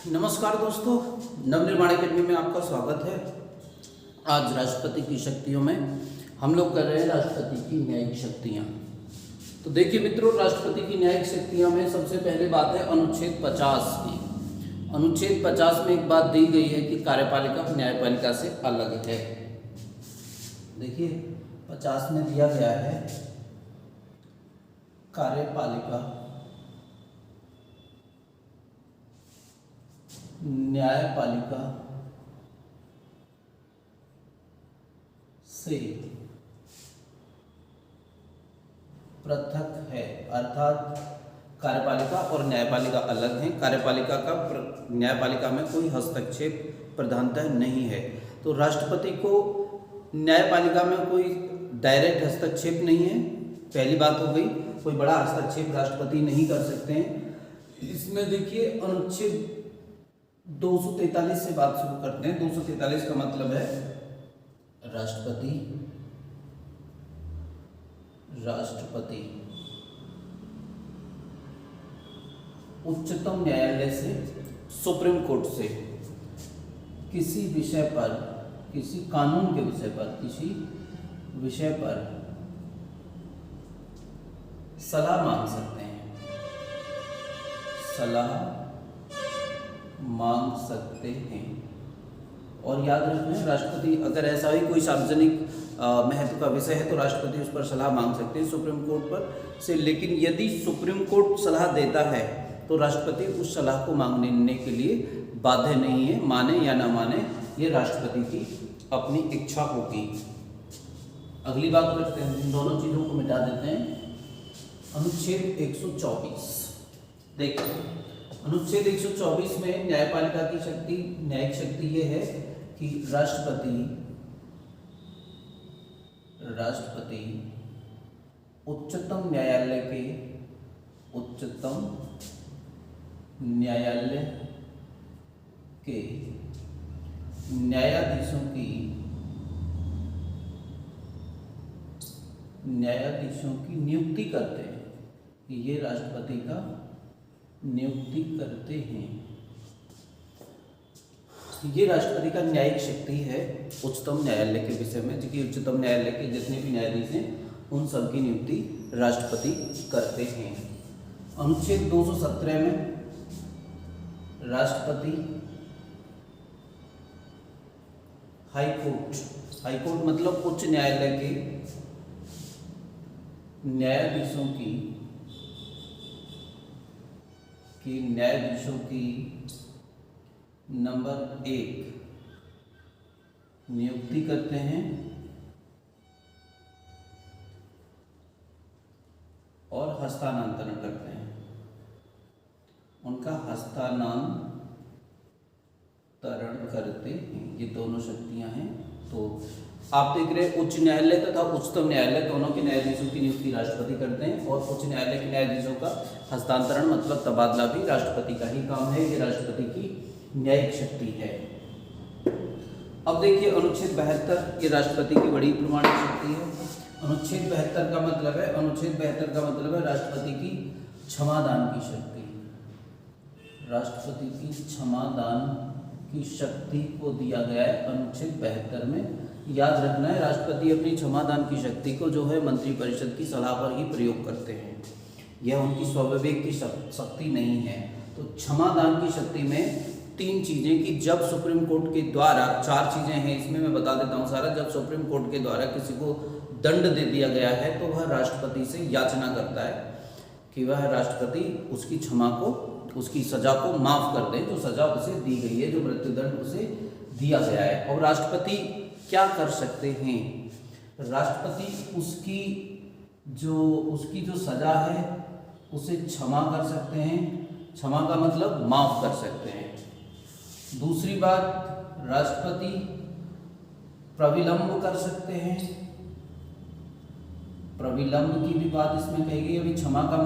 नमस्कार दोस्तों, नवनिर्माण अकेडमी में आपका स्वागत है। आज राष्ट्रपति की शक्तियों में हम लोग कर रहे हैं राष्ट्रपति की न्यायिक शक्तियाँ। तो देखिए मित्रों, राष्ट्रपति की न्यायिक शक्तियाँ में सबसे पहले बात है अनुच्छेद 50 की। अनुच्छेद 50 में एक बात दी गई है कि कार्यपालिका न्यायपालिका से अलग है। देखिए 50 में दिया गया है कार्यपालिका न्यायपालिका से पृथक है, अर्थात कार्यपालिका और न्यायपालिका अलग हैं। कार्यपालिका का न्यायपालिका में कोई हस्तक्षेप प्रधानतः नहीं है। तो राष्ट्रपति को न्यायपालिका में कोई डायरेक्ट हस्तक्षेप नहीं है। पहली बात हो गई, कोई बड़ा हस्तक्षेप राष्ट्रपति नहीं कर सकते हैं। इसमें देखिए अनुच्छेद 243 से बात शुरू करते हैं। 243 का मतलब है राष्ट्रपति उच्चतम न्यायालय से, सुप्रीम कोर्ट से किसी विषय पर, किसी कानून के विषय पर, किसी विषय पर सलाह मांग सकते हैं, सलाह मांग सकते हैं। और याद रखना, राष्ट्रपति अगर ऐसा ही कोई सार्वजनिक महत्व का विषय है तो राष्ट्रपति उस पर सलाह मांग सकते हैं सुप्रीम कोर्ट पर से। लेकिन यदि सुप्रीम कोर्ट सलाह देता है तो राष्ट्रपति उस सलाह को मांगने के लिए बाध्य नहीं है। माने या ना माने, ये राष्ट्रपति की अपनी इच्छा होगी। अगली बात करते हैं, इन दोनों चीज़ों को मिटा देते हैं। अनुच्छेद 124 देखिए, अनुच्छेद 124 में न्यायपालिका की शक्ति, न्यायिक शक्ति ये है कि राष्ट्रपति उच्चतम न्यायालय के न्यायाधीशों की नियुक्ति करते हैं, कि ये राष्ट्रपति का नियुक्ति करते हैं। ये राष्ट्रपति का न्यायिक शक्ति है उच्चतम न्यायालय के विषय में, क्योंकि उच्चतम न्यायालय के जितने भी न्यायाधीश हैं उन सब की नियुक्ति राष्ट्रपति करते हैं। अनुच्छेद 217 में राष्ट्रपति हाईकोर्ट मतलब उच्च न्यायालय के न्यायाधीशों की नंबर 1 नियुक्ति करते हैं और हस्तांतरण करते हैं। उनका हस्तांतरण करते हैं। ये दोनों शक्तियां हैं। तो आप देख रहे हैं, उच्च न्यायालय तथा उच्चतम न्यायालय दोनों के न्यायाधीशों की नियुक्ति राष्ट्रपति करते हैं, और उच्च न्यायालय के न्यायाधीशों का हस्तांतरण मतलब तबादला भी राष्ट्रपति का ही काम है। ये राष्ट्रपति की न्यायिक शक्ति है। अब देखिए अनुच्छेद 72, ये राष्ट्रपति की बड़ी प्रमाणिक शक्ति है। अनुच्छेद 72 का मतलब है राष्ट्रपति की क्षमादान की शक्ति। राष्ट्रपति की क्षमादान की शक्ति को दिया गया है अनुच्छेद 72 में। याद रखना है, राष्ट्रपति अपनी क्षमादान की शक्ति को जो है मंत्रिपरिषद की सलाह पर ही प्रयोग करते हैं। यह उनकी स्वाभाविक की शक्ति नहीं है। तो क्षमादान की शक्ति में 3 चीज़ें, कि जब सुप्रीम कोर्ट के द्वारा, 4 चीज़ें हैं इसमें, मैं बता देता हूँ सारा। जब सुप्रीम कोर्ट के द्वारा किसी को दंड दे दिया गया है तो वह राष्ट्रपति से याचना करता है कि वह राष्ट्रपति उसकी क्षमा को, उसकी सजा को माफ़ कर दे, जो सजा उसे दी गई है, जो मृत्युदंड उसे दिया गया है। और राष्ट्रपति क्या कर सकते हैं? राष्ट्रपति उसकी जो सजा है उसे क्षमा कर सकते हैं। क्षमा का मतलब माफ़ कर सकते हैं। दूसरी बात, राष्ट्रपति प्रविलंब कर सकते हैं। प्रविलंब की भी बात इसमें कही गई। अभी क्षमा का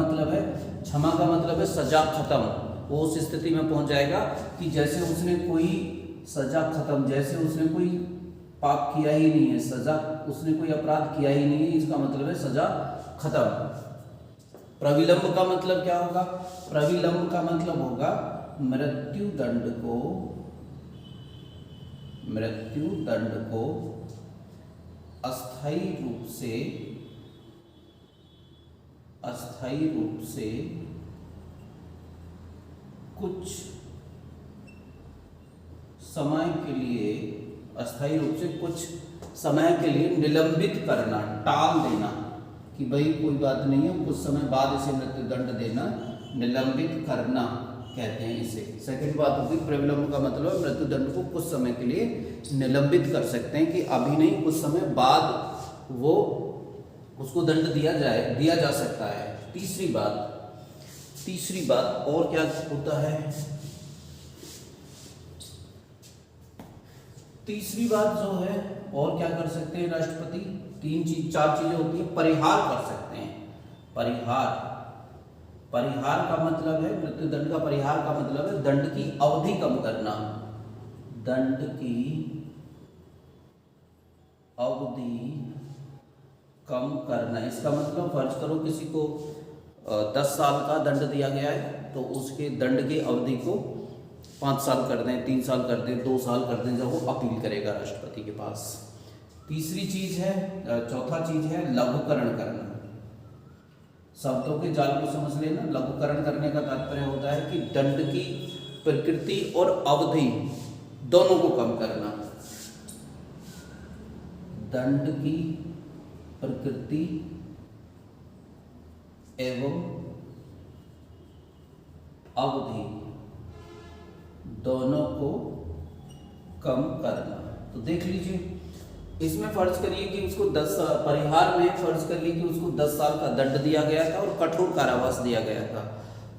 मतलब है सजा खत्म। वो उस स्थिति में पहुंच जाएगा कि जैसे उसने कोई सजा खत्म, जैसे उसने कोई पाप किया ही नहीं है, सजा, उसने कोई अपराध किया ही नहीं है, इसका मतलब है सजा खत्म। प्रविलंब का मतलब क्या होगा? प्रविलंब का मतलब होगा मृत्युदंड को अस्थायी रूप से कुछ समय के लिए निलंबित करना, टाल देना कि भाई कोई बात नहीं है, कुछ समय बाद इसे मृत्युदंड देना, निलंबित करना कहते हैं इसे। सेकंड बात होगी प्रविलंब का मतलब मृत्युदंड को कुछ समय के लिए निलंबित कर सकते हैं कि अभी नहीं, कुछ समय बाद वो उसको दंड दिया जा सकता है। तीसरी बात और क्या होता है? तीसरी बात जो है और क्या कर सकते हैं राष्ट्रपति? चार चीजें होती हैं। परिहार कर सकते हैं। परिहार का मतलब है, मृत्युदंड का परिहार का मतलब है दंड की अवधि कम करना। इसका मतलब फर्ज करो किसी को 10 साल का दंड दिया गया है तो उसके दंड की अवधि को 5 साल कर दें, 3 साल कर दें, 2 साल कर दें, जब वो अपील करेगा राष्ट्रपति के पास। चौथा चीज है लघुकरण करना। शब्दों के जाल को समझ लेना। लघुकरण करने का तात्पर्य होता है कि दंड की प्रकृति और अवधि दोनों को कम करना। दंड की प्रकृति एवं अवधि दोनों को कम करना। तो देख लीजिए, इसमें फर्ज करिए कि उसको 10 परिहार में फर्ज करिए कि उसको 10 साल का दंड दिया गया था और कठोर कारावास दिया गया था,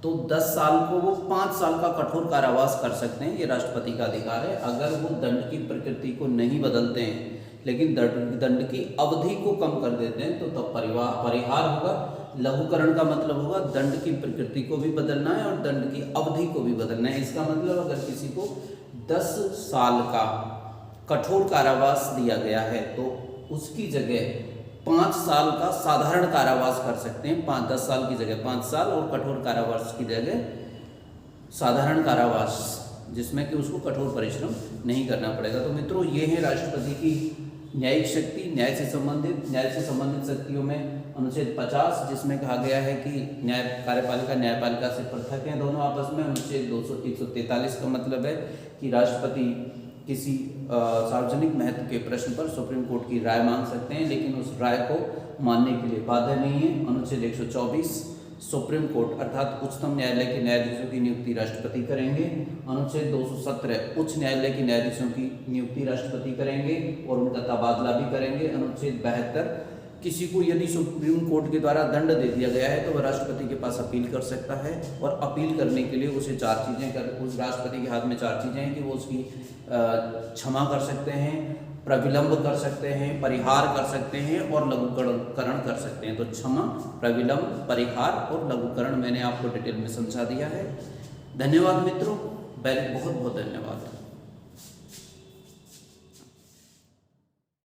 तो 10 साल को वो 5 साल का कठोर कारावास कर सकते हैं। ये राष्ट्रपति का अधिकार है। अगर वो दंड की प्रकृति को नहीं बदलते हैं लेकिन दंड की अवधि को कम कर देते हैं तो तब परिहार होगा। लघुकरण का मतलब होगा दंड की प्रकृति को भी बदलना है और दंड की अवधि को भी बदलना है। इसका मतलब अगर किसी को 10 साल का कठोर कारावास दिया गया है तो उसकी जगह 5 साल का साधारण कारावास कर सकते हैं। 10 साल की जगह 5 साल और कठोर कारावास की जगह साधारण कारावास, जिसमें कि उसको कठोर परिश्रम नहीं करना पड़ेगा। तो मित्रों, ये है राष्ट्रपति की न्यायिक शक्ति। न्याय से संबंधित शक्तियों में अनुच्छेद 50, जिसमें कहा गया है कि न्यायपालिका से पृथक हैं दोनों आपस में। अनुच्छेद 143 का मतलब है कि राष्ट्रपति किसी सार्वजनिक महत्व के प्रश्न पर सुप्रीम कोर्ट की राय मांग सकते हैं, लेकिन उस राय को मानने के लिए बाध्य नहीं है। अनुच्छेद 124, सुप्रीम कोर्ट अर्थात उच्चतम न्यायालय के न्यायाधीशों की नियुक्ति राष्ट्रपति करेंगे। अनुच्छेद 217, उच्च न्यायालय के न्यायाधीशों की नियुक्ति राष्ट्रपति करेंगे और उनका तबादला भी करेंगे। अनुच्छेद 72, किसी को यदि सुप्रीम कोर्ट के द्वारा दंड दे दिया गया है तो वह राष्ट्रपति के पास अपील कर सकता है, और अपील करने के लिए उसे उस राष्ट्रपति के हाथ में 4 चीज़ें हैं कि वो उसकी क्षमा कर सकते हैं, प्रविलंब कर सकते हैं, परिहार कर सकते हैं और लघुकरण कर सकते हैं। तो क्षमा, प्रविलंब, परिहार और लघुकरण मैंने आपको डिटेल में समझा दिया है। धन्यवाद मित्रों, बहुत बहुत धन्यवाद।